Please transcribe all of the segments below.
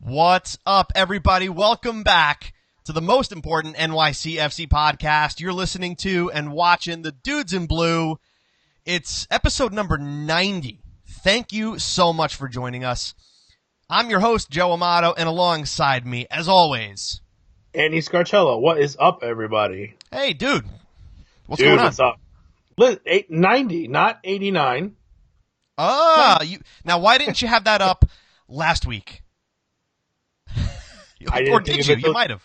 What's up, everybody? Welcome back to the most important NYCFC podcast. You're listening to and watching the Dudes in Blue. It's episode number 90. Thank you so much for joining us. I'm your host, Joe Amato, and alongside me, as always, Andy Scarcello. What is up, everybody? Hey, dude. What's going on? What's up? 90, not 89. Now why didn't you have that up last week? Or did you? You might have.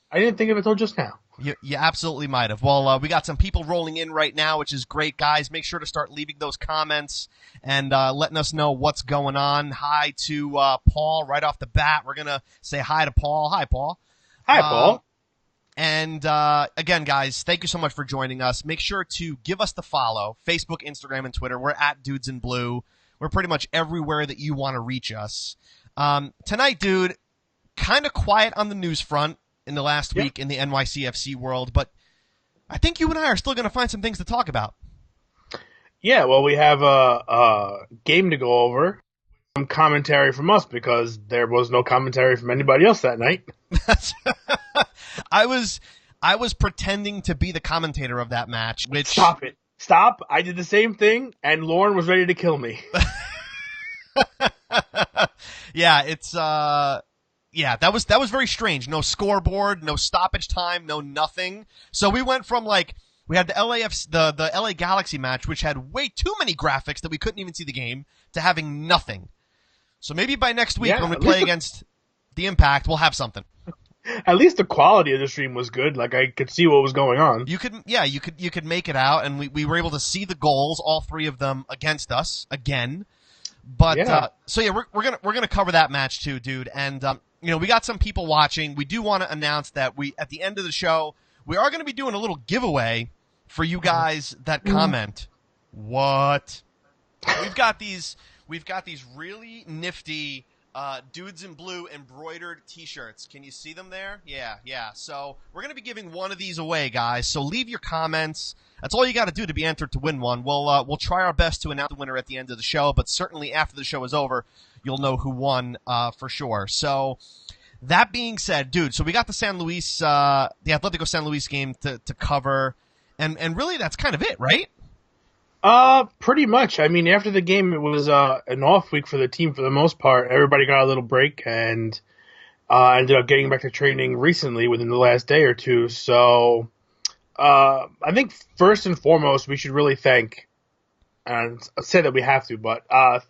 I didn't think of it until just now. You absolutely might have. Well, we got some people rolling in right now, which is great, guys. Make sure to start leaving those comments and letting us know what's going on. Hi to Paul right off the bat. We're going to say hi to Paul. Hi, Paul. Hi, Paul. And again, guys, thank you so much for joining us. Make sure to give us the follow. Facebook, Instagram, and Twitter. We're at Dudes in Blue. We're pretty much everywhere that you want to reach us. Tonight, dude, kind of quiet on the news front in the last week in the NYCFC world, but I think you and I are still going to find some things to talk about. Yeah, well, we have a game to go over. Some commentary from us because there was no commentary from anybody else that night. I was pretending to be the commentator of that match. Which Stop it. Stop. I did the same thing, and Lauren was ready to kill me. Yeah, it's that was very strange. No scoreboard, no stoppage time, no nothing. So we went from we had the LA Galaxy match, which had way too many graphics that we couldn't even see the game, to having nothing. So maybe by next week when we play against the Impact, we'll have something. At least the quality of the stream was good. I could see what was going on. You could make it out, and we were able to see the goals, all three of them against us again. But we're gonna cover that match too, dude. And we got some people watching. We do want to announce that at the end of the show, we are going to be doing a little giveaway for you guys that comment. What? We've got these really nifty Dudes in Blue embroidered t-shirts. Can you see them there? Yeah. So we're going to be giving one of these away, guys. So leave your comments. That's all you got to do to be entered to win one. We'll try our best to announce the winner at the end of the show, but certainly after the show is over, you'll know who won for sure. So that being said, dude, so we got the Atletico San Luis game to cover, and really that's kind of it, right? Pretty much. I mean, after the game, it was an off week for the team for the most part. Everybody got a little break and ended up getting back to training recently within the last day or two. So I think first and foremost, we should really thank, and I say that we have to, but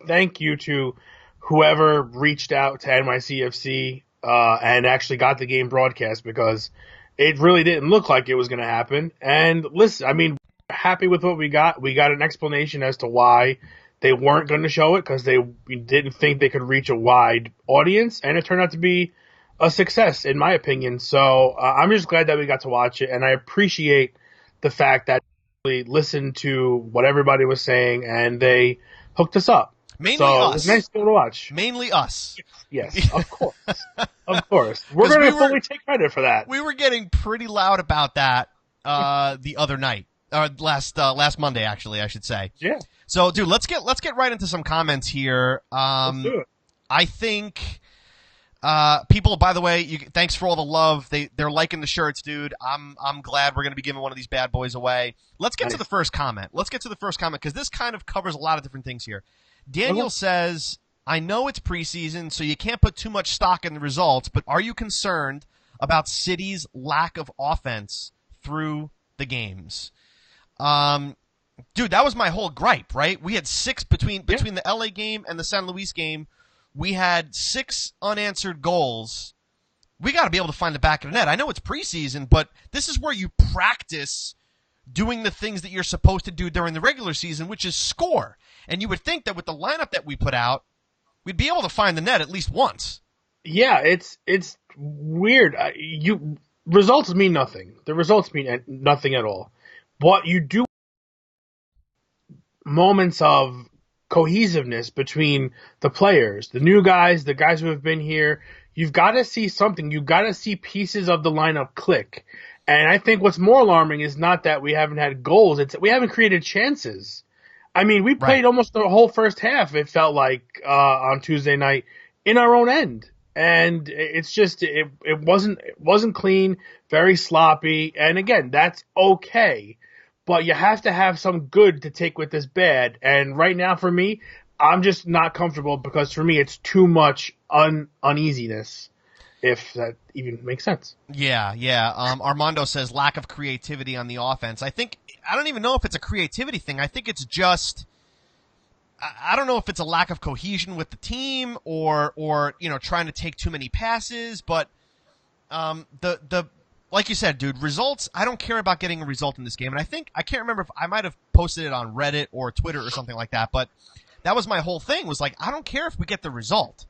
thank you to whoever reached out to NYCFC and actually got the game broadcast, because it really didn't look like it was going to happen. And listen, I mean, happy with what we got. We got an explanation as to why they weren't going to show it, because they didn't think they could reach a wide audience, and it turned out to be a success, in my opinion. So I'm just glad that we got to watch it, and I appreciate the fact that we listened to what everybody was saying, and they hooked us up. Mainly us. It was nice to watch. Mainly us. Yes, of course. Of course. We're going to fully take credit for that. We were getting pretty loud about that the other night. Last Monday, actually, I should say. Yeah. So, dude, let's get right into some comments here. Let's do it. I think people, by the way, thanks for all the love. They're liking the shirts, dude. I'm glad we're going to be giving one of these bad boys away. Let's get to the first comment. Because this kind of covers a lot of different things here. Daniel says, I know it's preseason, so you can't put too much stock in the results, but are you concerned about City's lack of offense through the games? Dude, that was my whole gripe, right? We had six between the LA game and the San Luis game. We had 6 unanswered goals. We got to be able to find the back of the net. I know it's preseason, but this is where you practice doing the things that you're supposed to do during the regular season, which is score. And you would think that with the lineup that we put out, we'd be able to find the net at least once. Yeah, it's weird. Results mean nothing. The results mean nothing at all. But you do moments of cohesiveness between the players, the new guys, the guys who have been here. You've got to see something. You've got to see pieces of the lineup click. And I think what's more alarming is not that we haven't had goals. It's that we haven't created chances. I mean, we played almost the whole first half, it felt like, on Tuesday night in our own end. and it's just it wasn't clean, very sloppy, and again, that's okay. But you have to have some good to take with this bad. And right now, for me, I'm just not comfortable because for me, it's too much uneasiness, if that even makes sense. Yeah, yeah. Armando says lack of creativity on the offense. I don't even know if it's a creativity thing. I think it's just I don't know if it's a lack of cohesion with the team or trying to take too many passes, but the like you said, dude, results. I don't care about getting a result in this game, and I can't remember if I might have posted it on Reddit or Twitter or something like that, but that was my whole thing. Was like, I don't care if we get the result.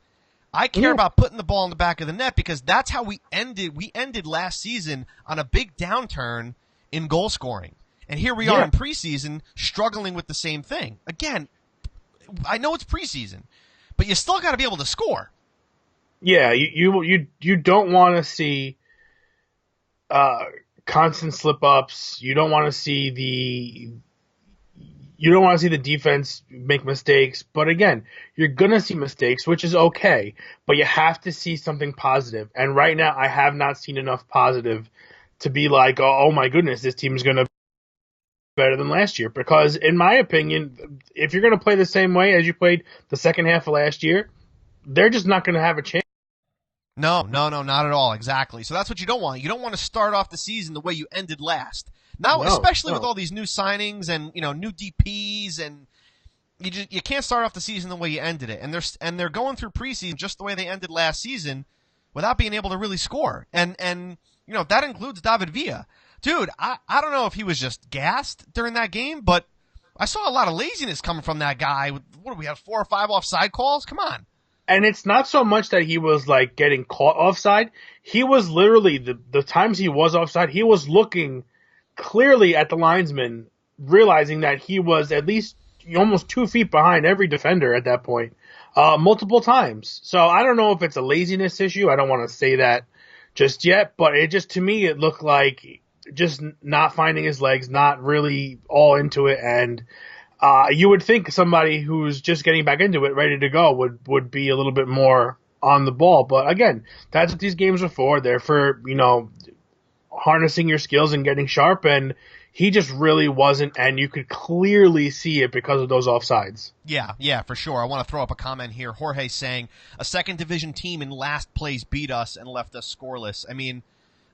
I care about putting the ball in the back of the net because that's how we ended. We ended last season on a big downturn in goal scoring, and here we are in preseason struggling with the same thing again. I know it's preseason, but you still got to be able to score. Yeah, you don't want to see constant slip ups. You don't want to see the defense make mistakes. But again, you're gonna see mistakes, which is okay. But you have to see something positive. And right now, I have not seen enough positive to be like, oh my goodness, this team is gonna be better than last year. Because in my opinion, if you're gonna play the same way as you played the second half of last year, they're just not gonna have a chance. No, not at all. Exactly. So that's what you don't want. You don't want to start off the season the way you ended last. Now, especially with all these new signings and new DPs, and you can't start off the season the way you ended it. And they're going through preseason just the way they ended last season, without being able to really score. And that includes David Villa, dude. I don't know if he was just gassed during that game, but I saw a lot of laziness coming from that guy. What do we have, 4 or 5 offside calls? Come on. And it's not so much that he was like getting caught offside. He was literally the times he was offside, he was looking clearly at the linesman, realizing that he was at least almost 2 feet behind every defender at that point, multiple times. So I don't know if it's a laziness issue. I don't want to say that just yet, but to me, it looked like just not finding his legs, not really all into it. And you would think somebody who's just getting back into it, ready to go, would be a little bit more on the ball. But again, that's what these games are for. They're for, harnessing your skills and getting sharp. And he just really wasn't. And you could clearly see it because of those offsides. Yeah, for sure. I want to throw up a comment here. Jorge saying a second division team in last place beat us and left us scoreless. I mean,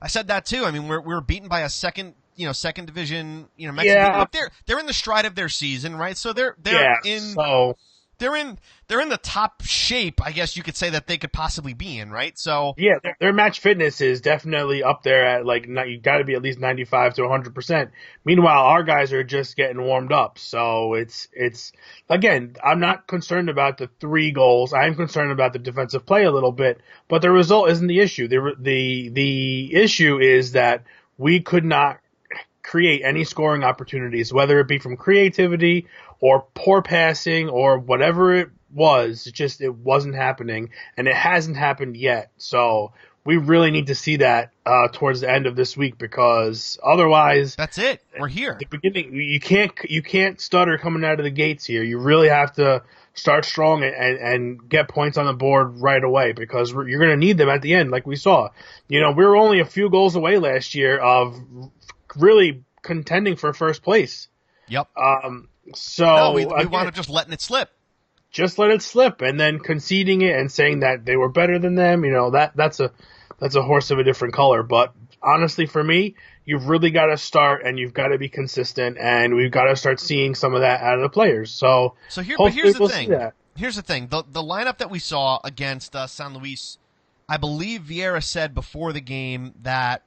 I said that too. I mean, we're beaten by a second division, Mexican. Yeah. Look, they're in the stride of their season, right? So they're in the top shape, I guess you could say, that they could possibly be in, right? So yeah, their match fitness is definitely up there at you got to be at least 95 to 100%. Meanwhile, our guys are just getting warmed up. So it's again, I'm not concerned about the 3 goals. I am concerned about the defensive play a little bit, but the result isn't the issue. The issue is that we could not create any scoring opportunities, whether it be from creativity or poor passing or whatever it was. It wasn't happening, and it hasn't happened yet. So we really need to see that towards the end of this week, because otherwise, that's it. We're here. The beginning, you can't stutter coming out of the gates here. You really have to start strong and get points on the board right away, because you're going to need them at the end, like we saw. We were only a few goals away last year of really contending for first place. Yep. So we wound up just letting it slip. Just let it slip, and then conceding it and saying that they were better than them. That's a horse of a different color. But honestly, for me, you've really got to start, and you've got to be consistent, and we've got to start seeing some of that out of the players. So here's the thing. Here's the thing. The lineup that we saw against San Luis, I believe Vieira said before the game that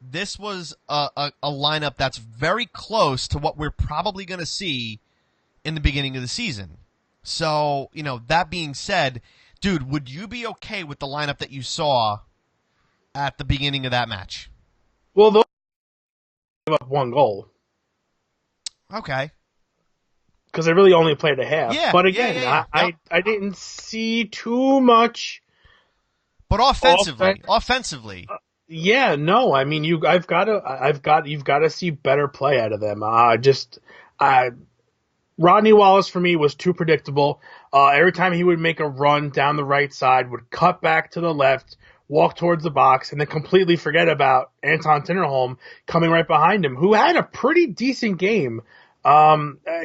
this was a lineup that's very close to what we're probably going to see in the beginning of the season. So, that being said, dude, would you be okay with the lineup that you saw at the beginning of that match? Well, they'll give up 1 goal. Okay. Because they really only played a half. Yeah, but again, yeah. I didn't see too much. But offensively. Yeah, no. I mean, you've got to see better play out of them. Rodney Wallace for me was too predictable. Every time he would make a run down the right side, would cut back to the left, walk towards the box, and then completely forget about Anton Tinnerholm coming right behind him, who had a pretty decent game.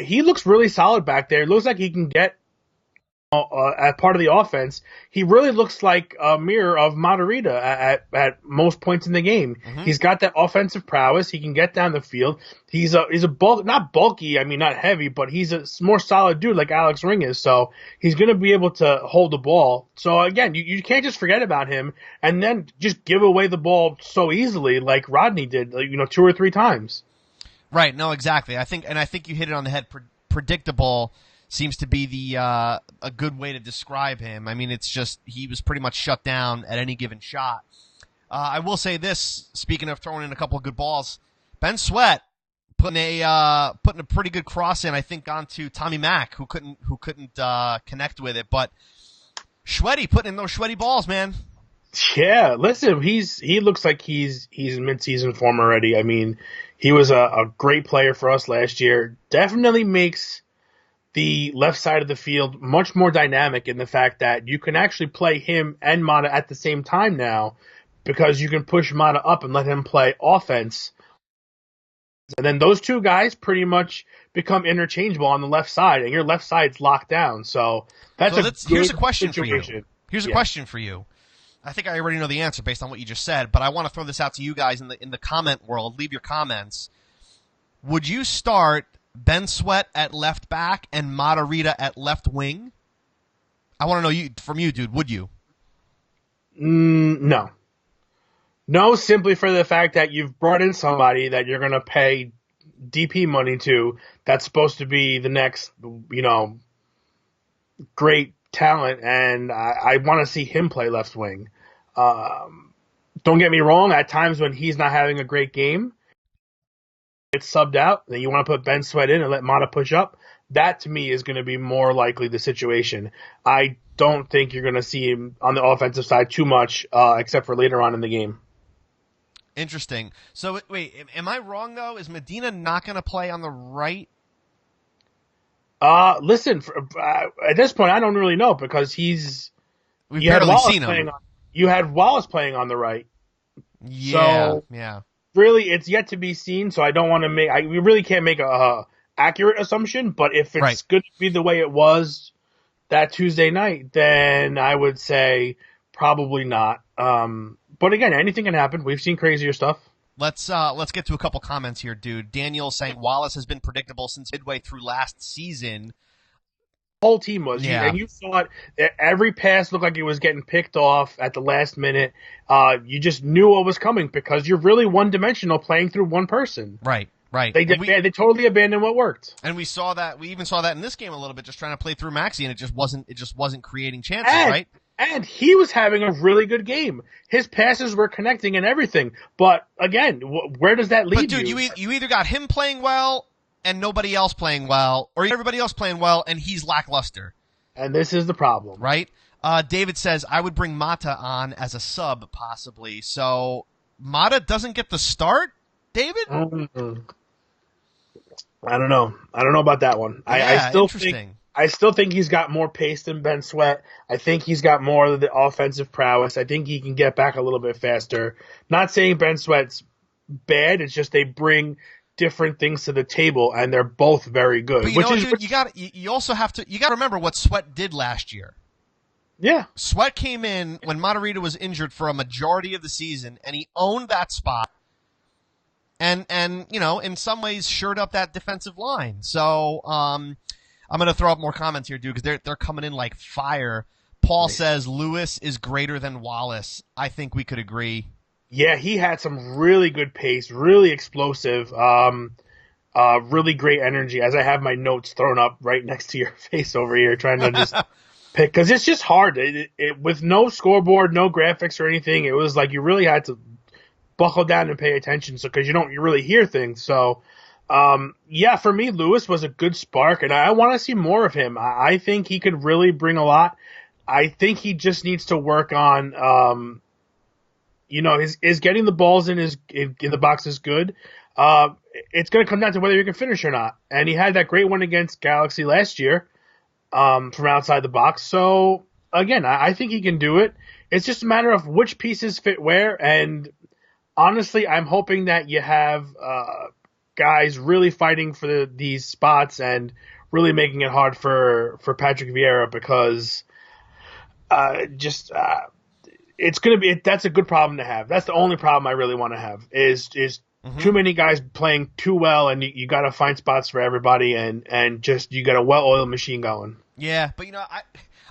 He looks really solid back there. It looks like he can get as part of the offense. He really looks like a mirror of Matarrita at most points in the game. Mm-hmm. He's got that offensive prowess. He can get down the field. He's a bulk, not bulky. I mean, not heavy, but he's a more solid dude like Alex Ring is. So he's going to be able to hold the ball. So again, you can't just forget about him and then just give away the ball so easily like Rodney did, 2 or 3 times. Right. No, exactly. I think you hit it on the head. Predictable seems to be the a good way to describe him. I mean, it's just he was pretty much shut down at any given shot. I will say this: speaking of throwing in a couple of good balls, Ben Sweat putting a pretty good cross in, I think, onto Tommy Mack, who couldn't connect with it. But Shweddy putting in those Shweddy balls, man. Yeah, listen, he looks like he's in mid-season form already. I mean, he was a great player for us last year. Definitely makes the left side of the field much more dynamic in the fact that you can actually play him and Mata at the same time now because you can push Mata up and let him play offense. And then those two guys pretty much become interchangeable on the left side, and your left side's locked down. So here's a question for you. Here's a question for you. I think I already know the answer based on what you just said, but I want to throw this out to you guys in the comment world. Leave your comments. Would you start Ben Sweat at left back and Matarrita at left wing? I want to know from you, dude. Would you? No. No, simply for the fact that you've brought in somebody that you're going to pay DP money to that's supposed to be the next, great talent, and I want to see him play left wing. Don't get me wrong, at times when he's not having a great game, gets subbed out, then you want to put Ben Sweat in and let Mata push up. That, to me, is going to be more likely the situation. I don't think you're going to see him on the offensive side too much, except for later on in the game. Interesting. So, wait, am I wrong, though? Is Medina not going to play on the right? Listen, at this point, I don't really know because we've barely seen him. You had Wallace playing on the right. Yeah, so, really, it's yet to be seen, so I don't want to we really can't make a accurate assumption, but if it's going to be the way it was that Tuesday night, then I would say probably not. But again, anything can happen. We've seen crazier stuff. Let's get to a couple comments here, dude. Daniel saying Wallace has been predictable since midway through last season. The whole team was. Yeah. And you saw it. Every pass looked like it was getting picked off at the last minute. You just knew what was coming because you're really one-dimensional playing through one person. Right. They totally abandoned what worked. And we saw that. We even saw that in this game a little bit, just trying to play through Maxey, and it just wasn't creating chances, right? And he was having a really good game. His passes were connecting and everything. But again, where does that lead you? Dude, you either got him playing well and nobody else playing well, or everybody else playing well and he's lackluster. And this is the problem. Right? David says, I would bring Mata on as a sub, possibly. So, Mata doesn't get the start, David? Mm-hmm. I don't know. I don't know about that one. Yeah, I still think he's got more pace than Ben Sweat. I think he's got more of the offensive prowess. I think he can get back a little bit faster. Not saying Ben Sweat's bad. It's just they bring different things to the table, and they're both very good. But dude, you also have to remember what Sweat did last year. Yeah. Sweat came in when Matarrita was injured for a majority of the season, and he owned that spot. And in some ways shored up that defensive line. So, I'm going to throw up more comments here, dude, because they're coming in like fire. Paul says Lewis is greater than Wallace. I think we could agree. Yeah, he had some really good pace, really explosive, really great energy. As I have my notes thrown up right next to your face over here, trying to just pick, because it's just hard. With no scoreboard, no graphics or anything, it was like you really had to buckle down and pay attention, because you really hear things. So. For me, Lewis was a good spark, and I want to see more of him. I think he could really bring a lot. I think he just needs to work on, his getting the balls in the box is good. It's going to come down to whether you can finish or not. And he had that great one against Galaxy last year. from outside the box. So again, I think he can do it. It's just a matter of which pieces fit where. And honestly, I'm hoping that you have guys really fighting for these spots and really making it hard for Patrick Vieira because just it's going to be that's a good problem to have. That's the only problem I really want to have is too many guys playing too well, and you got to find spots for everybody, and just you got a well-oiled machine going. Yeah, but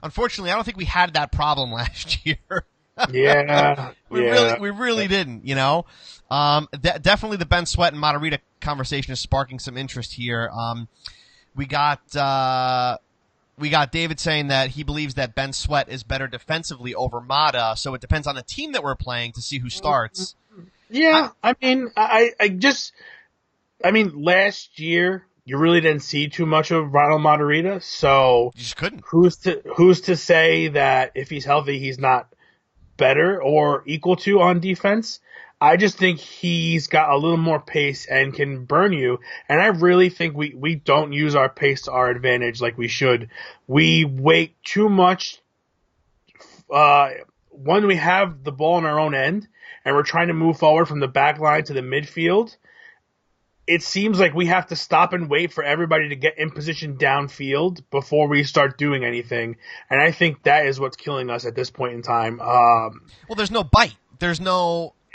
unfortunately, I don't think we had that problem last year. Yeah, we really didn't. Definitely the Ben Sweat and Matarrita conversation is sparking some interest here. We got David saying that he believes that Ben Sweat is better defensively over Mata, so it depends on the team that we're playing to see who starts. Yeah, I mean, last year you really didn't see too much of Ronald Matarrita, so you just couldn't. Who's to say that if he's healthy, he's not better or equal to on defense? I just think he's got a little more pace and can burn you. And I really think we don't use our pace to our advantage like we should. We wait too much when we have the ball in our own end and we're trying to move forward from the back line to the midfield. It seems like we have to stop and wait for everybody to get in position downfield before we start doing anything. And I think that is what's killing us at this point in time. Well, there's no bite.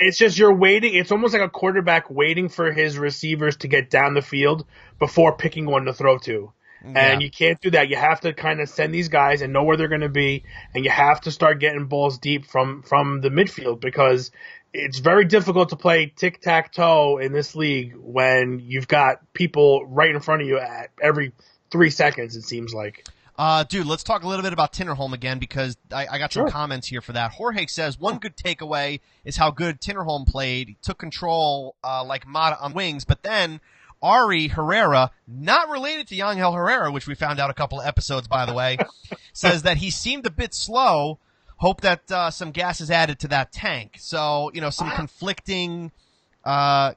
It's just you're waiting. It's almost like a quarterback waiting for his receivers to get down the field before picking one to throw to. Yeah. And you can't do that. You have to kind of send these guys and know where they're going to be, and you have to start getting balls deep from the midfield because it's very difficult to play tic-tac-toe in this league when you've got people right in front of you at every 3 seconds, it seems like. Dude, let's talk a little bit about Tinnerholm again because I got some comments here for that. Jorge says, one good takeaway is how good Tinnerholm played. He took control like Mata on wings, but then Ari Herrera, not related to Yangel Herrera, which we found out a couple of episodes, by the way, says that he seemed a bit slow. Hope that some gas is added to that tank. So, some conflicting I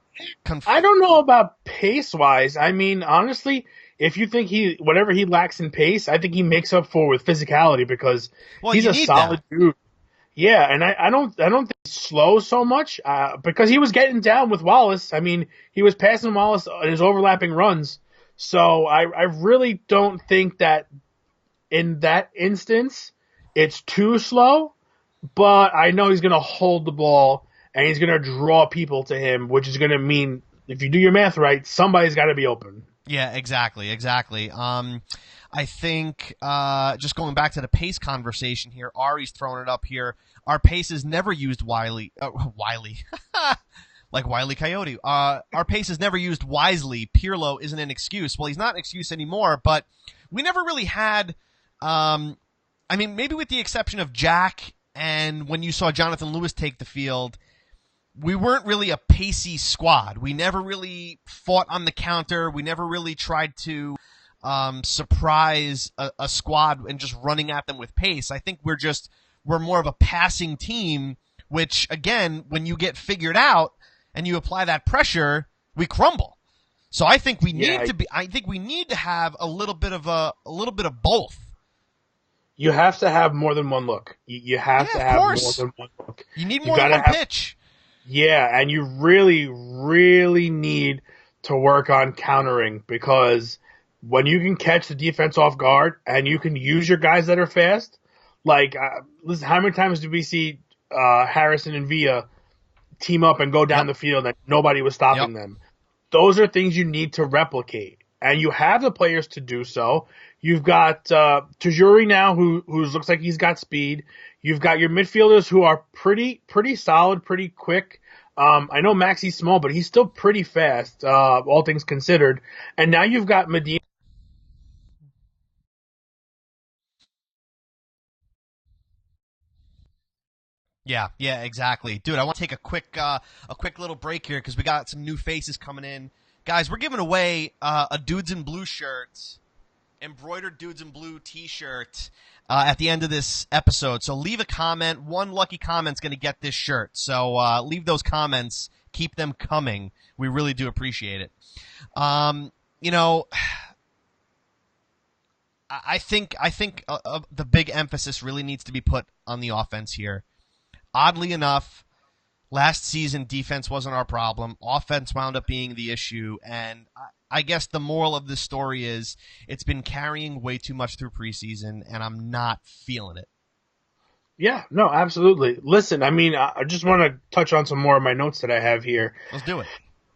don't know about pace-wise. I mean, honestly, if you think whatever he lacks in pace, I think he makes up for with physicality because he's a solid dude. Yeah, and I don't think he's slow so much because he was getting down with Wallace. I mean, he was passing Wallace in his overlapping runs. So I really don't think that in that instance it's too slow, but I know he's going to hold the ball and he's going to draw people to him, which is going to mean, if you do your math right, somebody's got to be open. Yeah, exactly. I think just going back to the pace conversation here, Ari's throwing it up here. Our pace is never used Wiley, like Wile E. Coyote. Our pace is never used wisely. Pirlo isn't an excuse. Well, he's not an excuse anymore, but we never really had. Maybe with the exception of Jack, and when you saw Jonathan Lewis take the field, we weren't really a pacey squad. We never really fought on the counter. We never really tried to surprise a squad and just running at them with pace. I think we're more of a passing team, which again, when you get figured out and you apply that pressure, we crumble. So I think we need to have a little bit of both. You have to have more than one look. You have to have more than one look. You need more than one pitch. Yeah, and you really, really need to work on countering because when you can catch the defense off guard and you can use your guys that are fast, like, listen, how many times did we see Harrison and Villa team up and go down the field and nobody was stopping them? Those are things you need to replicate, and you have the players to do so. You've got Tajuri now, who looks like he's got speed. You've got your midfielders who are pretty solid, pretty quick. I know Maxi's small, but he's still pretty fast, all things considered. And now you've got Medina. Yeah, exactly. Dude, I want to take a quick little break here because we got some new faces coming in. Guys, we're giving away a Dudes in Blue shirt, embroidered Dudes in Blue t-shirt at the end of this episode. So leave a comment. One lucky comment's going to get this shirt. So leave those comments. Keep them coming. We really do appreciate it. I think the big emphasis really needs to be put on the offense here. Oddly enough, last season defense wasn't our problem. Offense wound up being the issue, and I guess the moral of this story is it's been carrying way too much through preseason, and I'm not feeling it. Yeah, no, absolutely. Listen, I mean, I just want to touch on some more of my notes that I have here. Let's do it.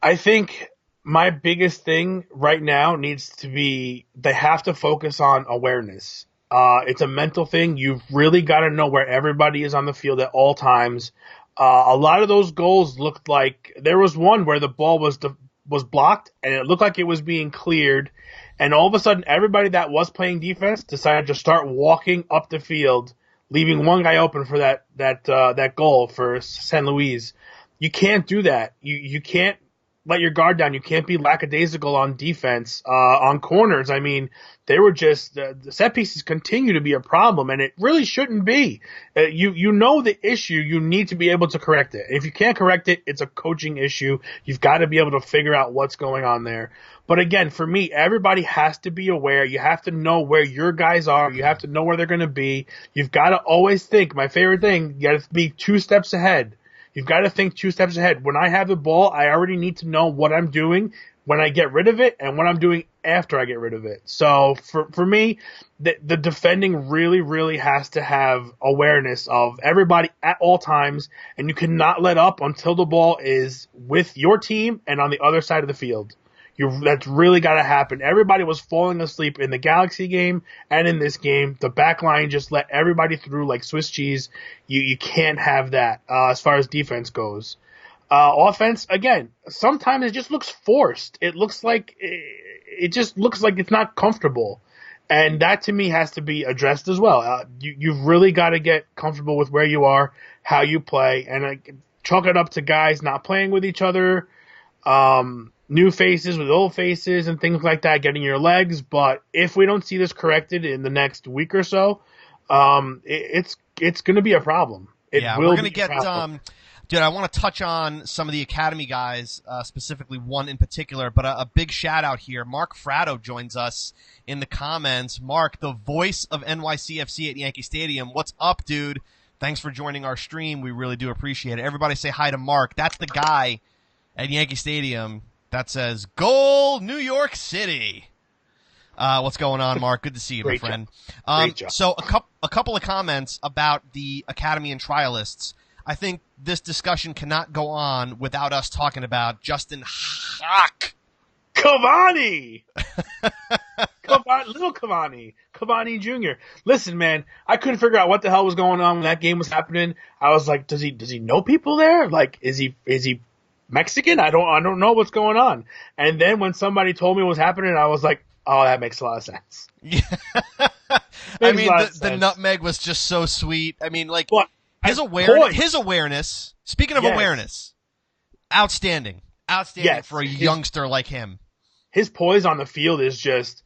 I think my biggest thing right now needs to be they have to focus on awareness. It's a mental thing. You've really got to know where everybody is on the field at all times. A lot of those goals looked like there was one where the ball was blocked and it looked like it was being cleared, and all of a sudden everybody that was playing defense decided to start walking up the field, leaving one guy open for that goal for San Luis. You can't do that. You can't let your guard down. You can't be lackadaisical on defense, on corners. I mean, they were just the set pieces continue to be a problem, and it really shouldn't be. You know the issue. You need to be able to correct it. If you can't correct it, it's a coaching issue. You've got to be able to figure out what's going on there. But again, for me, everybody has to be aware. You have to know where your guys are. You have to know where they're going to be. You've got to always think. My favorite thing, you got to be 2 steps ahead. You've got to think 2 steps ahead. When I have the ball, I already need to know what I'm doing when I get rid of it and what I'm doing after I get rid of it. So for me, the defending really, really has to have awareness of everybody at all times, and you cannot let up until the ball is with your team and on the other side of the field. That's really got to happen. Everybody was falling asleep in the Galaxy game and in this game. The back line just let everybody through like Swiss cheese. You can't have that as far as defense goes. Offense, again, sometimes it just looks forced. It just looks like it's not comfortable. And that to me has to be addressed as well. You've really got to get comfortable with where you are, how you play, and chalk it up to guys not playing with each other. New faces with old faces and things like that, getting your legs. But if we don't see this corrected in the next week or so, it's going to be a problem. We're going to get. Dude, I want to touch on some of the academy guys, specifically one in particular, but a big shout out here. Mark Fratto joins us in the comments. Mark, the voice of NYCFC at Yankee Stadium. What's up, dude? Thanks for joining our stream. We really do appreciate it. Everybody say hi to Mark. That's the guy at Yankee Stadium that says, "Goal, New York City." What's going on, Mark? Good to see you, my friend. Great job. So a couple of comments about the academy and trialists. I think this discussion cannot go on without us talking about Justin Haak. Cavani! Little Cavani Jr. Listen, man, I couldn't figure out what the hell was going on when that game was happening. I was like, does he know people there? Like, is he Mexican? I don't know what's going on. And then when somebody told me what was happening, I was like, oh, that makes a lot of sense. Yeah. I mean, the nutmeg was just so sweet. I mean, like, his awareness, speaking of awareness, outstanding for a youngster like him. His poise on the field is just,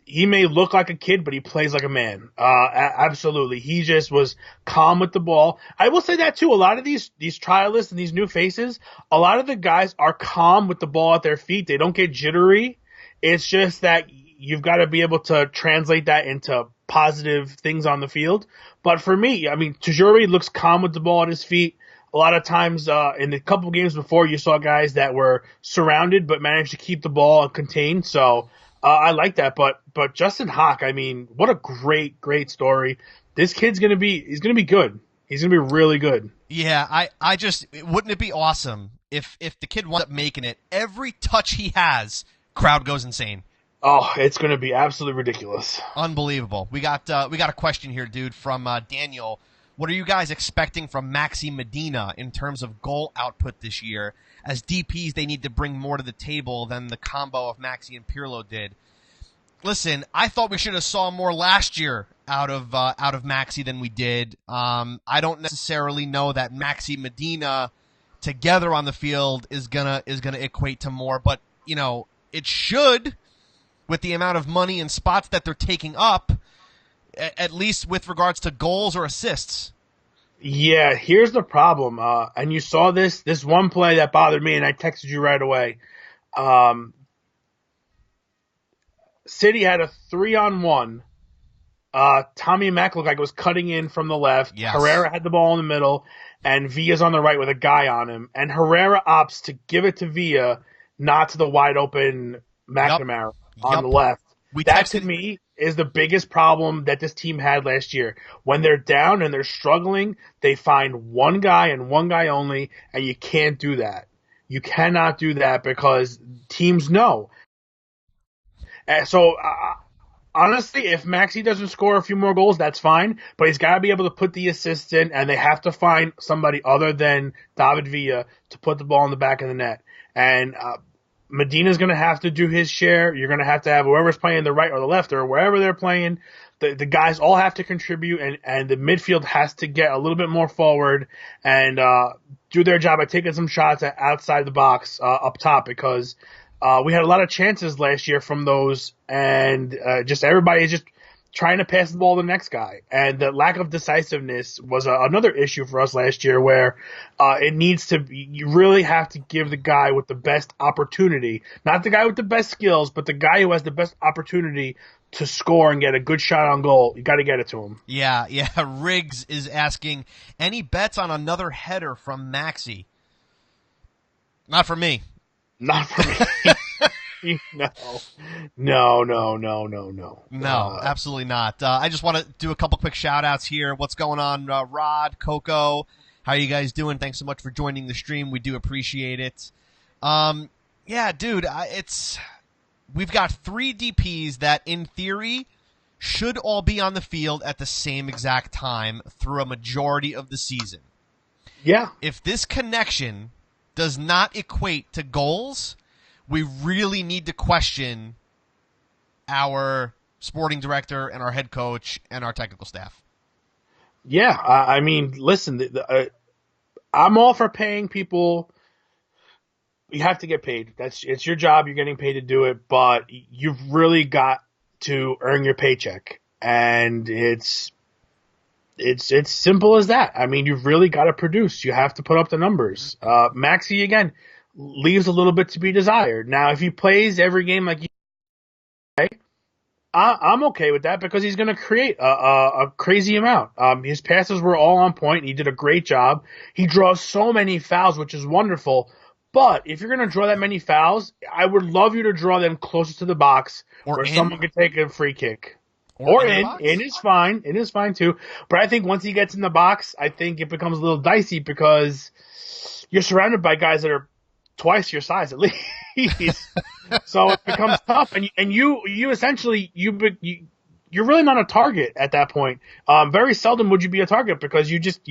he may look like a kid, but he plays like a man. Absolutely. He just was calm with the ball. I will say that too. A lot of these trialists and these new faces, a lot of the guys are calm with the ball at their feet. They don't get jittery. It's just that you've got to be able to translate that into positive things on the field. But for me, I mean, Tajuri looks calm with the ball at his feet. A lot of times in the couple games before, you saw guys that were surrounded but managed to keep the ball contained. So I like that. But Justin Haak, I mean, what a great story. This kid's going to be good. He's going to be really good. Yeah, I just, wouldn't it be awesome if the kid winds up making it? Every touch he has, crowd goes insane. Oh, it's going to be absolutely ridiculous. Unbelievable. We got a question here, dude, from Daniel. What are you guys expecting from Maxi Medina in terms of goal output this year? As DPs, they need to bring more to the table than the combo of Maxi and Pirlo did. Listen, I thought we should have saw more last year out of Maxi than we did. I don't necessarily know that Maxi Medina together on the field is gonna equate to more, but you know it should. With the amount of money and spots that they're taking up, at least with regards to goals or assists. Yeah, here's the problem. And you saw this one play that bothered me, and I texted you right away. City had a 3-on-1. Tommy Mack looked like it was cutting in from the left. Yes. Herrera had the ball in the middle, and Villa's on the right with a guy on him. And Herrera opts to give it to Villa, not to the wide open McNamara on the left. That to me is the biggest problem that this team had last year. When they're down and they're struggling, they find one guy and one guy only, and you can't do that. You cannot do that because teams know. And so honestly, if Maxey doesn't score a few more goals, that's fine. But he's got to be able to put the assist in, and they have to find somebody other than David Villa to put the ball in the back of the net. And Medina's going to have to do his share. You're going to have whoever's playing the right or the left or wherever they're playing. The guys all have to contribute, and the midfield has to get a little bit more forward and do their job at taking some shots outside the box up top because we had a lot of chances last year from those, and just everybody is just trying to pass the ball to the next guy. And the lack of decisiveness was another issue for us last year where you really have to give the guy with the best opportunity, not the guy with the best skills, but the guy who has the best opportunity to score and get a good shot on goal. You got to get it to him. Yeah. Riggs is asking, any bets on another header from Maxey? Not for me. Not for me. No, absolutely not. I just want to do a couple quick shout outs here. What's going on, Rod, Coco? How are you guys doing? Thanks so much for joining the stream. We do appreciate it. Yeah, dude, we've got 3 DPs that in theory should all be on the field at the same exact time through a majority of the season. Yeah. If this connection does not equate to goals, we really need to question our sporting director and our head coach and our technical staff. Yeah, I mean, listen, I'm all for paying people. You have to get paid. It's your job. You're getting paid to do it, but you've really got to earn your paycheck, and it's simple as that. I mean, you've really got to produce. You have to put up the numbers. Maxey again leaves a little bit to be desired. Now, if he plays every game like I'm okay with that because he's going to create a crazy amount. His passes were all on point. He did a great job. He draws so many fouls, which is wonderful. But if you're going to draw that many fouls, I would love you to draw them closer to the box where someone could take a free kick. Or in. In is fine. In is fine too. But I think once he gets in the box, I think it becomes a little dicey because you're surrounded by guys that are twice your size at least. So it becomes tough. And you essentially, you're really not a target at that point. Very seldom would you be a target because you just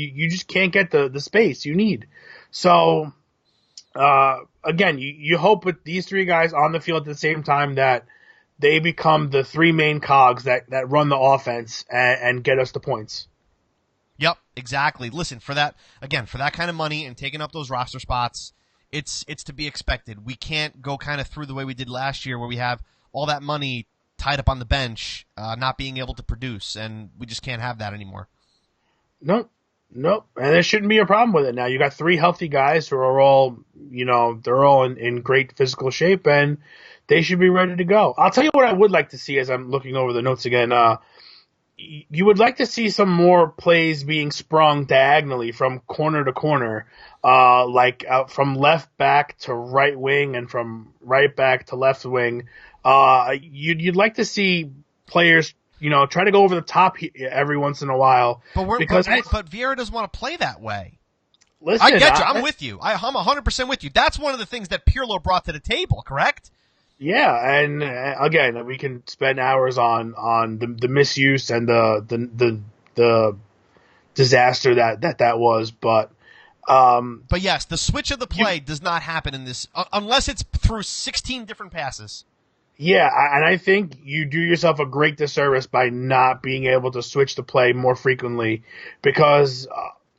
can't get the space you need. So, again, you hope with these 3 guys on the field at the same time that they become the 3 main cogs that run the offense and get us the points. Yep, exactly. Listen, for that kind of money and taking up those roster spots, it's to be expected. We can't go kind of through the way we did last year where we have all that money tied up on the bench, not being able to produce, and we just can't have that anymore. Nope. And there shouldn't be a problem with it now. You got 3 healthy guys who are all, they're all in great physical shape, and they should be ready to go. I'll tell you what I would like to see as I'm looking over the notes again. You would like to see some more plays being sprung diagonally from corner to corner, from left back to right wing and from right back to left wing. You'd like to see players, try to go over the top every once in a while. But Vieira doesn't want to play that way. Listen, I get you. I'm with you. I'm 100% with you. That's one of the things that Pirlo brought to the table, correct? Yeah, and again, we can spend hours on the misuse and the disaster that was, but yes, the switch of the play does not happen in this unless it's through 16 different passes. Yeah, and I think you do yourself a great disservice by not being able to switch the play more frequently, because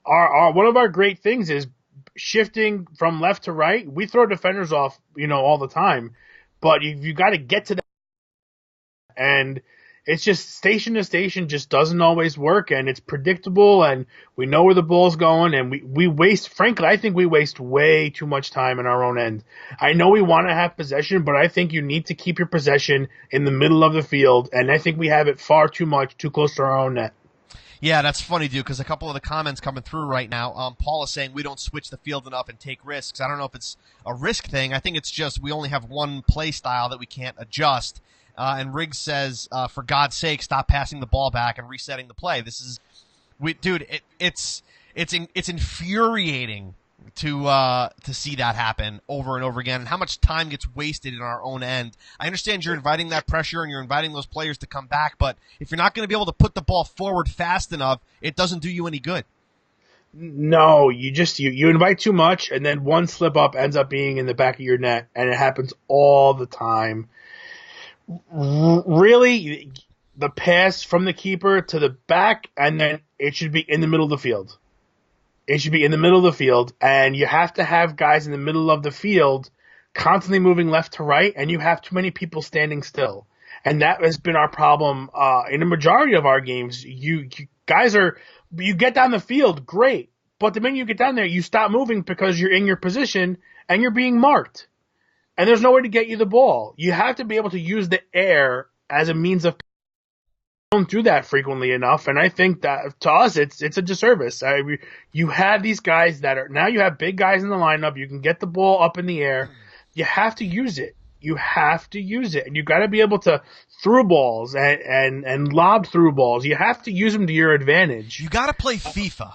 our one of our great things is shifting from left to right. We throw defenders off, all the time. But you got to get to that, and it's just station to station just doesn't always work, and it's predictable, and we know where the ball's going, and we waste, frankly, I think we waste way too much time in our own end. I know we want to have possession, but I think you need to keep your possession in the middle of the field, and I think we have it far too much, too close to our own net. Yeah, that's funny, dude, because a couple of the comments coming through right now, Paul is saying we don't switch the field enough and take risks. I don't know if it's a risk thing. I think it's just we only have one play style that we can't adjust. And Riggs says, for God's sake, stop passing the ball back and resetting the play. It's infuriating to see that happen over and over again, and how much time gets wasted in our own end. I understand you're inviting that pressure and you're inviting those players to come back, but if you're not going to be able to put the ball forward fast enough, it doesn't do you any good. No, you invite too much, and then one slip up ends up being in the back of your net, and it happens all the time. Really, the pass from the keeper to the back, and then it should be in the middle of the field. It should be in the middle of the field, and you have to have guys in the middle of the field constantly moving left to right, and you have too many people standing still. And that has been our problem in the majority of our games. You get down the field, great, but the minute you get down there, you stop moving because you're in your position and you're being marked. And there's no way to get you the ball. You have to be able to use the air as a means of. Don't do that frequently enough, and I think that to us it's a disservice. You have these guys that are now, you have big guys in the lineup. You can get the ball up in the air. You have to use it. You have to use it, and you got to be able to through balls and lob through balls. You have to use them to your advantage. You got to play FIFA.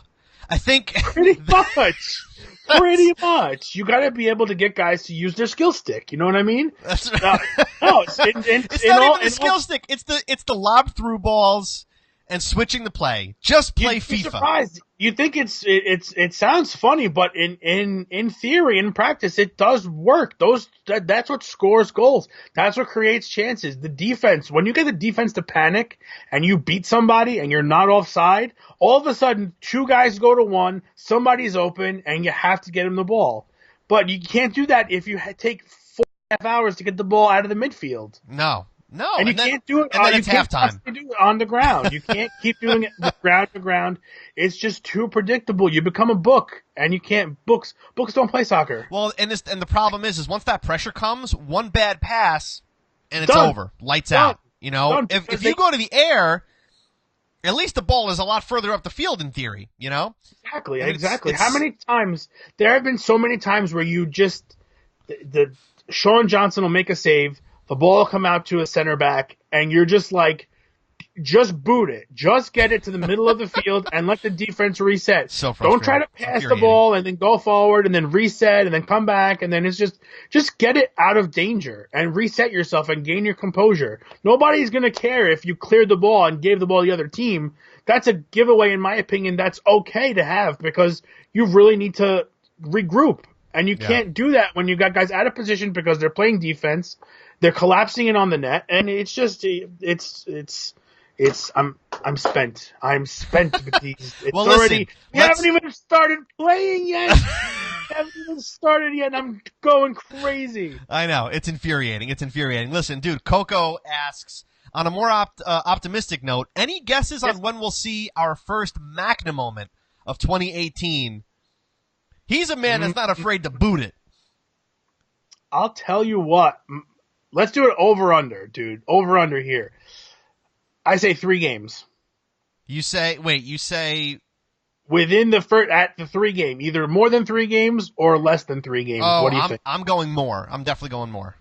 I think pretty much. Pretty much. You got to be able to get guys to use their skill stick. You know what I mean? That's right. No, it's not even the skill stick. It's the lob through balls and switching the play. Just play You'd FIFA. be surprised. You think it sounds funny, but in theory, in practice, it does work. That's what scores goals. That's what creates chances. The defense, when you get the defense to panic and you beat somebody and you're not offside, all of a sudden 2 guys go to 1, somebody's open, and you have to get him the ball. But you can't do that if you take 4.5 hours to get the ball out of the midfield. No. And you can't do it. And then it's halftime. You do it on the ground. You can't keep doing it ground to ground. It's just too predictable. You become a book, and you can't. Books don't play soccer. Well, and the problem is once that pressure comes, one bad pass, and it's Done. over, lights Done. out. You know, Done. if you go to the air, at least the ball is a lot further up the field in theory. You know. Exactly. And Exactly. How many times there have been so many times where you just the Sean Johnson will make a save. The ball will come out to a center back, and you're just like, just boot it. Just get it to the middle of the field and let the defense reset. So frustrating. Don't try to pass the ball and then go forward and then reset and then come back, and then it's just get it out of danger and reset yourself and gain your composure. Nobody's going to care if you cleared the ball and gave the ball to the other team. That's a giveaway, in my opinion. That's okay to have because you really need to regroup. And you can't do that when you got guys out of position because they're playing defense. They're collapsing in on the net, and it's just I'm spent. I'm spent with these. It's well, already. We haven't even started playing yet. And I'm going crazy. I know, it's infuriating. Listen, dude, Coco asks, on a more optimistic note, any guesses on when we'll see our first Magna moment of 2018? He's a man that's not afraid to boot it. I'll tell you what. Let's do it over-under, dude. Over-under here. I say 3 games. You say within at the 3 game, either more than 3 games or less than 3 games. What do you think? I'm going more. I'm definitely going more.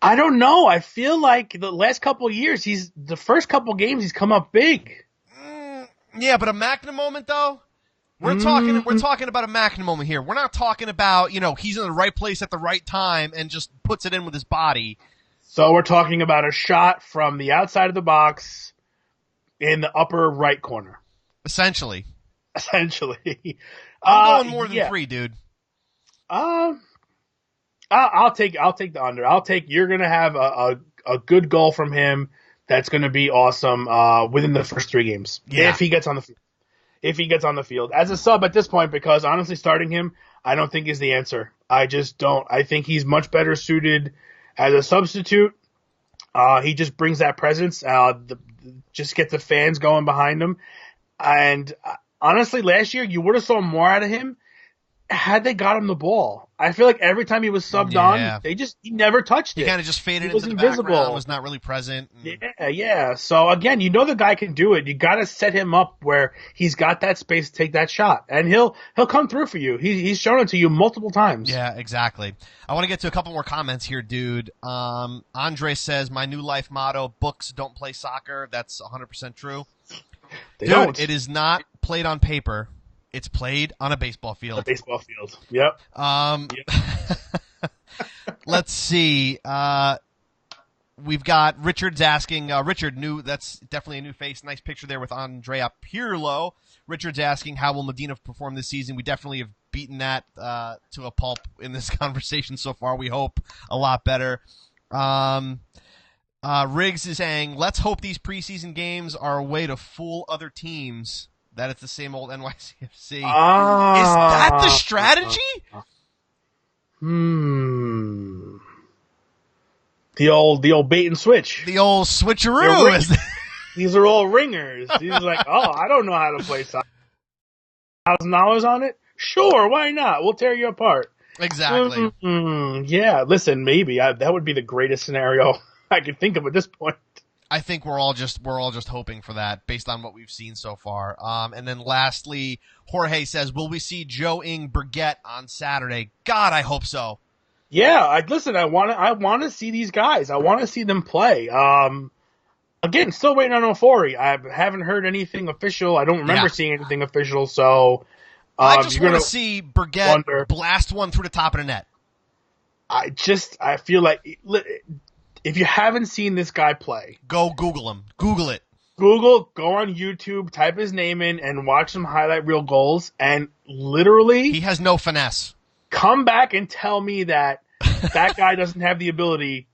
I don't know. I feel like the last couple of years, the first couple games he's come up big. Yeah, but a Magna moment though. We're talking about a Magna moment here. We're not talking about, he's in the right place at the right time and just puts it in with his body. So we're talking about a shot from the outside of the box in the upper right corner. Essentially. I'm going more than 3, dude. I'll take the under. You're going to have a good goal from him that's going to be awesome within the first 3 games. Yeah. If he gets on the field. As a sub at this point, because honestly starting him, I don't think is the answer. I just don't. I think he's much better suited as a substitute. He just brings that presence. Just get the fans going behind him. And honestly, last year you would have saw more out of him had they got him the ball. I feel like every time he was subbed on, he never touched it. He kind of just faded into the invisible. background, was not really present. Yeah. So again, the guy can do it. You got to set him up where he's got that space to take that shot, and he'll come through for you. He's shown it to you multiple times. Yeah, exactly. I want to get to a couple more comments here, dude. Andre says, my new life motto, books don't play soccer. That's 100% true. They don't. It is not played on paper. It's played on a baseball field. Yep. Let's see. We've got Richard's asking. Richard, that's definitely a new face. Nice picture there with Andrea Pirlo. Richard's asking, how will Medina perform this season? We definitely have beaten that to a pulp in this conversation so far. We hope a lot better. Riggs is saying, let's hope these preseason games are a way to fool other teams. That it's the same old NYCFC. Is that the strategy? The old bait and switch. The old switcheroo. These are all ringers. He's like, I don't know how to play soccer. $1,000 on it? Sure, why not? We'll tear you apart. Exactly. Yeah, listen, maybe that would be the greatest scenario I could think of at this point. I think we're all just hoping for that based on what we've seen so far. And then lastly, Jorge says, will we see Joe Ing Brigette on Saturday? God, I hope so. Yeah, I want to see these guys. I want to see them play. Again, still waiting on Ofori. I haven't heard anything official. I don't remember seeing anything official. So I just want to see Brigette blast one through the top of the net. I feel like if you haven't seen this guy play, go Google him. Google it. Go on YouTube, type his name in, and watch some highlight reel goals. And literally, he has no finesse. Come back and tell me that guy doesn't have the ability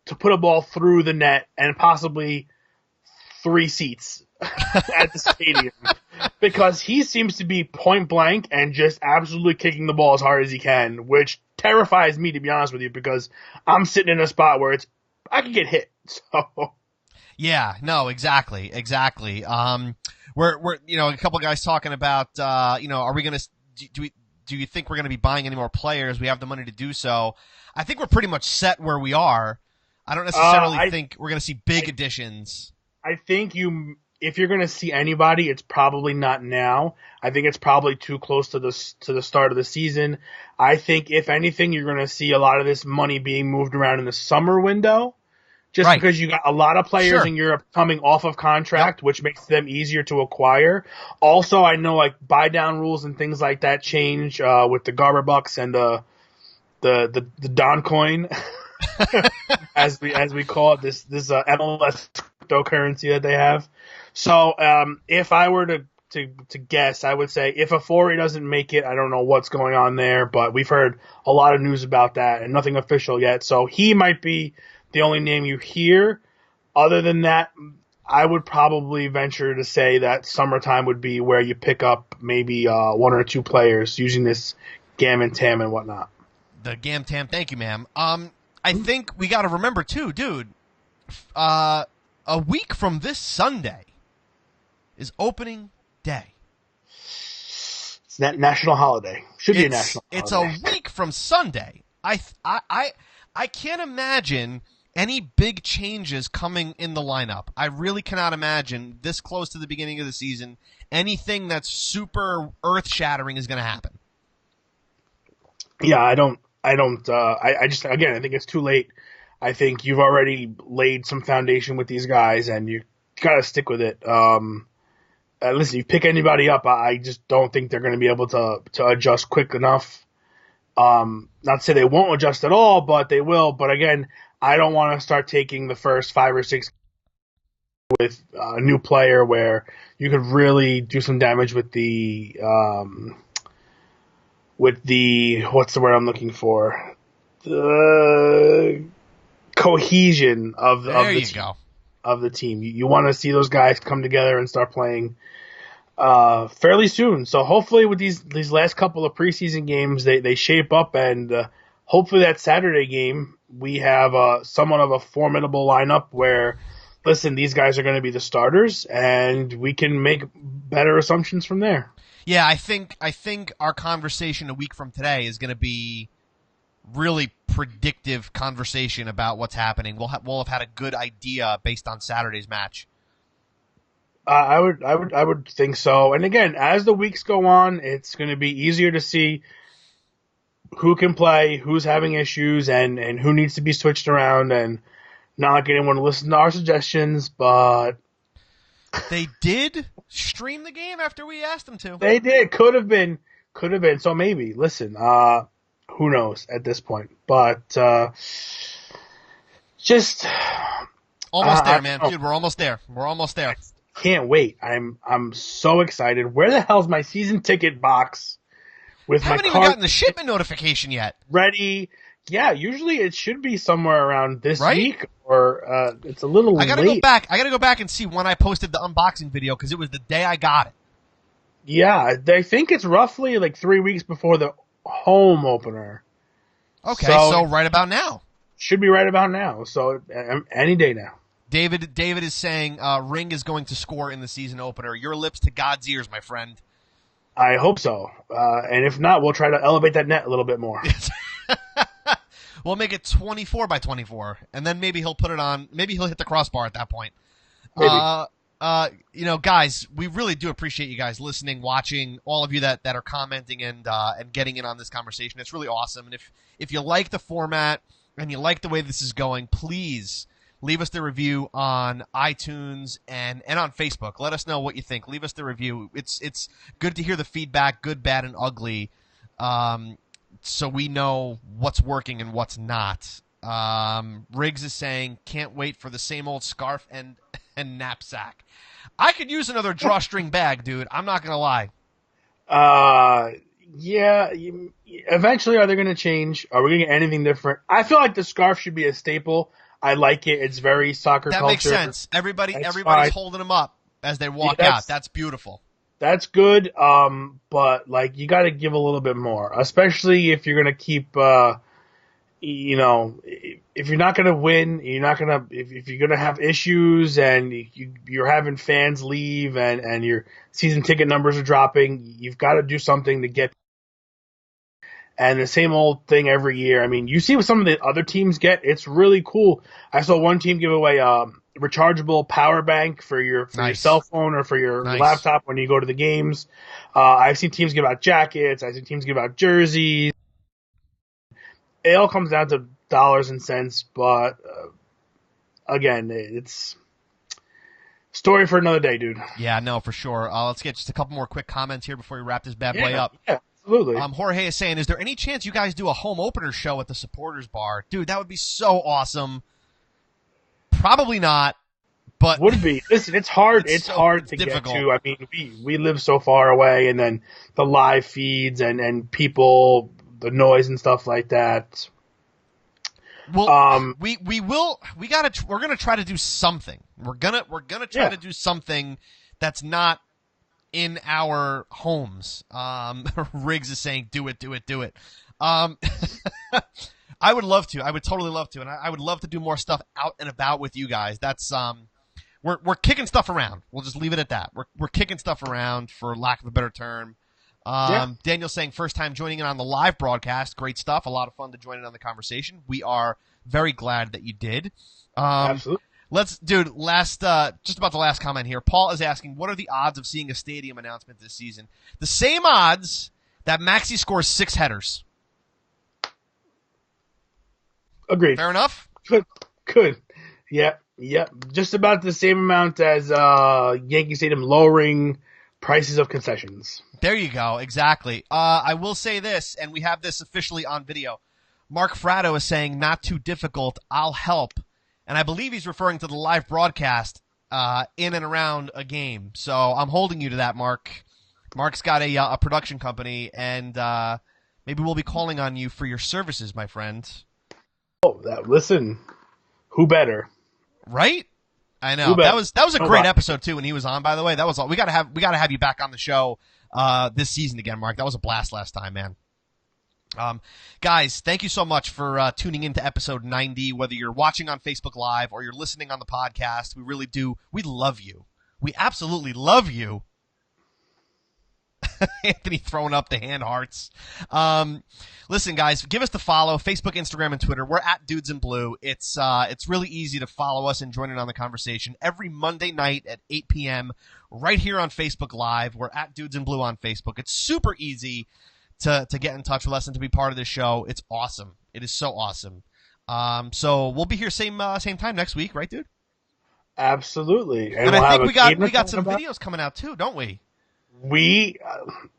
to put a ball through the net and possibly 3 seats at the stadium. Because he seems to be point blank and just absolutely kicking the ball as hard as he can, which terrifies me, to be honest with you, because I'm sitting in a spot where I could get hit. So yeah, no, exactly. We're a couple of guys talking about are we going to do you think we're going to be buying any more players? We have the money to do so. I think we're pretty much set where we are. I don't necessarily think we're going to see big additions. I think if you're going to see anybody, it's probably not now. I think it's probably too close to the start of the season. I think if anything, you're going to see a lot of this money being moved around in the summer window. Just because you got a lot of players in Europe coming off of contract, which makes them easier to acquire. Also, I know buy down rules and things like that change with the Garber Bucks and the Don coin, as we call it, this MLS cryptocurrency that they have. So if I were to guess, I would say if Ofori doesn't make it, I don't know what's going on there, but we've heard a lot of news about that and nothing official yet. So he might be the only name you hear. Other than that, I would probably venture to say that summertime would be where you pick up maybe 1 or 2 players using this GAM and TAM and whatnot. The GAM TAM, thank you, ma'am. I think we got to remember too, dude. A week from this Sunday is opening day. It's that national holiday. Should be a national holiday. It's a week from Sunday. I can't imagine any big changes coming in the lineup. I really cannot imagine this close to the beginning of the season anything that's super earth-shattering is going to happen. Yeah, I just again, I think it's too late. I think you've already laid some foundation with these guys, and you got to stick with it. Listen, you pick anybody up, I just don't think they're going to be able to adjust quick enough. Not to say they won't adjust at all, but they will. But again, I don't want to start taking the first 5 or 6 with a new player where you could really do some damage with the what's the word I'm looking for? The cohesion of the team. You want to see those guys come together and start playing fairly soon. So hopefully with these last couple of preseason games, they shape up, and hopefully that Saturday game, we have somewhat of a formidable lineup where, listen, these guys are going to be the starters, and we can make better assumptions from there. Yeah, I think our conversation a week from today is going to be really predictive conversation about what's happening. We'll have had a good idea based on Saturday's match. I would think so. And again, as the weeks go on, it's going to be easier to see who can play, who's having issues, and who needs to be switched around. And not like anyone to listen to our suggestions, but they did stream the game after we asked them to. They did. Could have been. So maybe. Listen, who knows at this point? But just almost there, man. Dude, we're almost there. Can't wait. I'm so excited. Where the hell's my season ticket box? With haven't even gotten the shipment notification yet. Ready? Yeah, usually it should be somewhere around this week, or it's a little late. I gotta go back and see when I posted the unboxing video because it was the day I got it. Yeah, I think it's roughly like 3 weeks before the home opener. Okay, so right about now. Should be right about now. So any day now. David is saying Ring is going to score in the season opener. Your lips to God's ears, my friend. I hope so. And if not, we'll try to elevate that net a little bit more. We'll make it 24 by 24, and then maybe he'll put it on. Maybe he'll hit the crossbar at that point. Maybe. Guys, we really do appreciate you guys listening, watching, all of you that are commenting and getting in on this conversation. It's really awesome. And if you like the format and you like the way this is going, please leave us the review on iTunes and on Facebook. Let us know what you think. Leave us the review. It's good to hear the feedback, good, bad, and ugly, so we know what's working and what's not. Riggs is saying, can't wait for the same old scarf and knapsack. I could use another drawstring bag, dude. I'm not going to lie. Yeah. Eventually, are they going to change? Are we going to get anything different? I feel like the scarf should be a staple. I like it. It's very soccer culture. That makes sense. Everybody's holding them up as they walk out. That's beautiful. That's good. But like you got to give a little bit more, especially if you're going to keep. If you're not going to win, if you're going to have issues and you're having fans leave and your season ticket numbers are dropping, you've got to do something to get. And the same old thing every year. I mean, you see what some of the other teams get. It's really cool. I saw one team give away a rechargeable power bank for your cell phone or for your laptop when you go to the games. I've seen teams give out jackets. I've seen teams give out jerseys. It all comes down to dollars and cents, but again, it's story for another day, dude. Yeah, no, for sure. Let's get just a couple more quick comments here before we wrap this bad boy up. Yeah. Absolutely. Jorge is saying, is there any chance you guys do a home opener show at the supporters bar? Dude, that would be so awesome. Probably not, but would be. Listen, it's hard. It's hard to difficult. Get to. I mean, we live so far away, and then the live feeds and people, the noise and stuff like that. Well, we're gonna try to do something. We're gonna try to do something that's not in our homes. Riggs is saying, do it. I would love to. I would totally love to. And I would love to do more stuff out and about with you guys. That's, we're kicking stuff around. We'll just leave it at that. We're kicking stuff around, for lack of a better term. Daniel saying, first time joining in on the live broadcast. Great stuff. A lot of fun to join in on the conversation. We are very glad that you did. Absolutely. Just about the last comment here. Paul is asking, what are the odds of seeing a stadium announcement this season? The same odds that Maxey scores 6 headers. Agreed. Fair enough? Could. Yep. Just about the same amount as Yankee Stadium lowering prices of concessions. There you go. Exactly. I will say this, and we have this officially on video. Mark Fratto is saying, not too difficult. I'll help. And I believe he's referring to the live broadcast in and around a game. So I'm holding you to that, Mark. Mark's got a production company, and maybe we'll be calling on you for your services, my friend. Oh, listen, who better? Right? I know. That was a great episode too when he was on. By the way, that was all. We gotta have you back on the show this season again, Mark. That was a blast last time, man. Guys, thank you so much for tuning into episode 90, whether you're watching on Facebook Live or you're listening on the podcast. We really do. We love you. We absolutely love you. Anthony throwing up the hand hearts. Listen, guys, give us the follow, Facebook, Instagram, and Twitter. We're at Dudes in Blue. It's really easy to follow us and join in on the conversation every Monday night at 8 p.m. right here on Facebook Live. We're at Dudes in Blue on Facebook. It's super easy to get in touch with us and to be part of this show. It's awesome. It is so awesome. So we'll be here same time next week, right, dude? Absolutely. And I think we got some videos coming out too, don't we?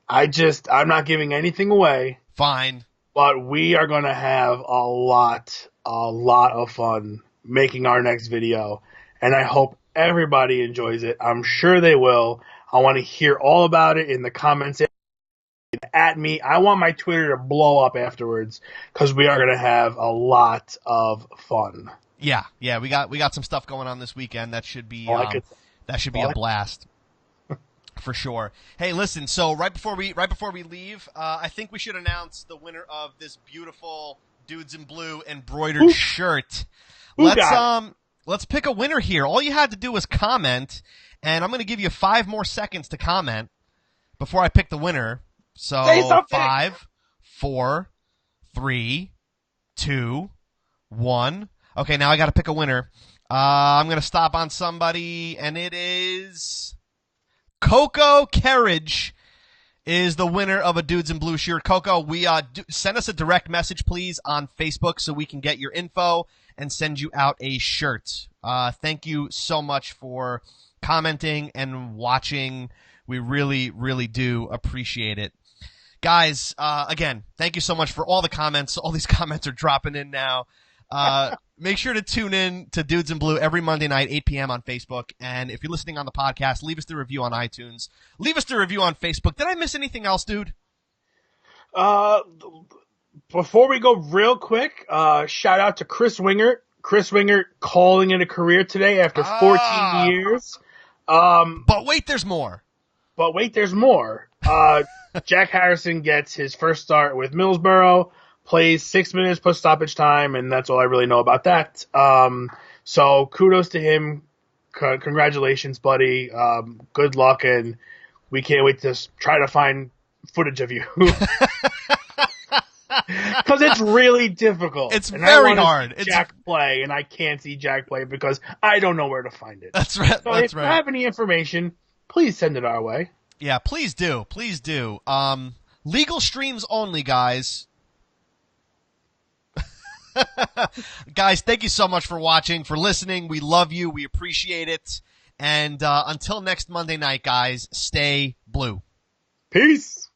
I'm not giving anything away. Fine. But we are going to have a lot of fun making our next video. And I hope everybody enjoys it. I'm sure they will. I want to hear all about it in the comments at me. I want my Twitter to blow up afterwards because we are going to have a lot of fun. Yeah, we got some stuff going on this weekend that should be a blast. For sure. Hey, listen. So right before we leave, I think we should announce the winner of this beautiful Dudes in Blue embroidered shirt. Let's pick a winner here. All you had to do was comment, and I'm going to give you 5 more seconds to comment before I pick the winner. So 5, 4, 3, 2, 1. Okay, now I got to pick a winner. I'm going to stop on somebody, and it is Coco Carriage is the winner of a Dudes in Blue shirt. Coco, send us a direct message, please, on Facebook so we can get your info and send you out a shirt. Thank you so much for commenting and watching. We really, really do appreciate it. Guys, again, thank you so much for all the comments. All these comments are dropping in now. Make sure to tune in to Dudes in Blue every Monday night, 8 p.m. on Facebook. And if you're listening on the podcast, leave us the review on iTunes. Leave us the review on Facebook. Did I miss anything else, dude? Before we go real quick, shout out to Chris Wingert. Chris Wingert calling it a career today after 14 years. But wait, there's more. Jack Harrison gets his first start with Middlesbrough, plays 6 minutes plus stoppage time, and that's all I really know about that. So kudos to him. Congratulations, buddy. Good luck, and we can't wait to try to find footage of you. Because it's really difficult. It's very hard. Jack play, and I can't see Jack play because I don't know where to find it. That's right. So if you have any information, please send it our way. Yeah, please do. Please do. Legal streams only, guys. Guys, thank you so much for watching, for listening. We love you. We appreciate it. And until next Monday night, guys, stay blue. Peace.